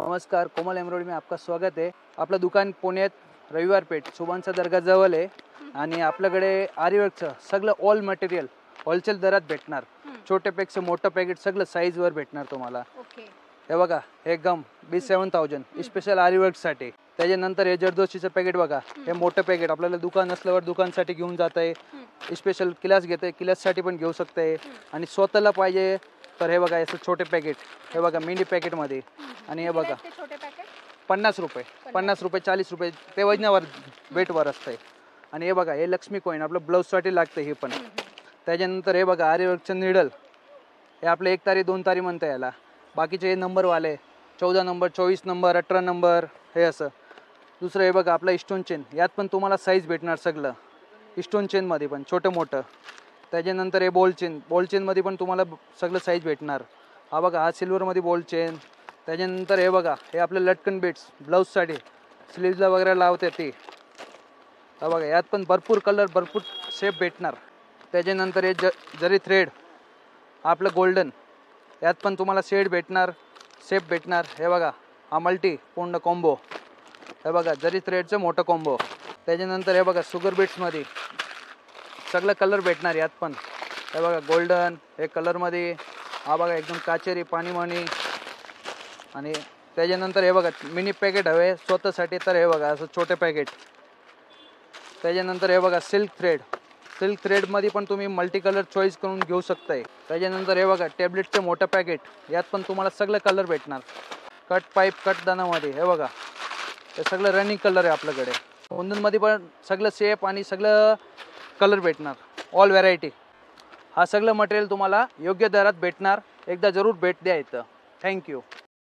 नमस्कार, कोमल एम्ब्रॉयडरी में आपका स्वागत आहे। आपलं दुकान पुण्यात रविवार पेठ सुभानचा दर्गा जवळ आहे आणि आपल्याकडे आरीवर्कचं सगळं ऑल मटेरियल होलसेल दरात भेटणार। छोटेपेक्षा मोठं पॅकेट सगळं साईजवर भेटणार तुम्हाला। ओके, हे बघा, हे गम B7000 स्पेशल आरीवर्कसाठी। त्याच्यानंतर हे जरदोशीचं पॅकेट बघा, हे मोठं पॅकेट आपल्याला दुकान असल्यावर दुकानसाठी घेऊन जाताय। स्पेशल क्लास घेताय, क्लाससाठी पण घेऊ शकताय आणि स्वतःला पाहिजे तर हे बघा असं छोटे पॅकेट, हे बघा मिनी पॅकेटमध्ये। आणि हे बघा छोटे पॅकेट 50 रुपये, 50 रुपये, 40 रुपये ते वजनावर वेटवर असतंय। आणि हे बघा, हे लक्ष्मी कॉईन आपलं ब्लाऊजसाठी लागतं हे पण। त्याच्यानंतर हे बघा आरीवर्कचं निडल, हे आपले 1 तारी 2 तारी म्हणता याला। बाकीचे हे नंबरवाले 14 नंबर, 24 नंबर, 18 नंबर, हे असं। दुसरं हे बघा आपलं स्टोन चेन, यात पण तुम्हाला साईज भेटणार सगळं स्टोन चेनमध्ये पण छोटं मोठं। त्याच्यानंतर हे बॉल चेनमध्ये पण तुम्हाला सगळं साईज भेटणार। हा बघा, हा सिल्वरमध्ये बॉल चेन। त्याच्यानंतर हे बघा, हे आपले लटकन बीट्स ब्लाऊजसाठी स्लीव्हला वगैरे लावते ते। हा बघा, यात पण भरपूर कलर भरपूर शेप भेटणार। त्याच्यानंतर हे जरी थ्रेड आपलं गोल्डन, यात पण तुम्हाला शेड भेटणार, शेप भेटणार। हे बघा, हा मल्टी पूर्ण कॉम्बो, हे बघा जरी थ्रेडचं मोठं कॉम्बो। त्याच्यानंतर हे बघा शुगर बीट्समध्ये सगळं कलर भेटणार यात पण। हे बघा गोल्डन हे कलरमध्ये, हा बघा एकदम काचेरी पाणीमणी। आणि त्याच्यानंतर हे बघा मिनी पॅकेट हवे स्वतःसाठी तर हे बघा असं छोटे पॅकेट। त्याच्यानंतर हे बघा सिल्क थ्रेडमध्ये पण तुम्ही मल्टी कलर चॉईस करून घेऊ शकताय। त्याच्यानंतर हे बघा टॅबलेटचं मोठं पॅकेट, यात पण तुम्हाला सगळं कलर भेटणार। कट पाईप कट दानामध्ये हे बघा, हे सगळं रनिंग कलर आहे आपल्याकडे। कुंदनमध्ये पण सगळं शेप आणि सगळं कलर भेटणार, ऑल व्हरायटी। हा सगळं मटेरियल तुम्हाला योग्य दरात भेटणार, एकदा जरूर भेट द्या इथं। थँक्यू।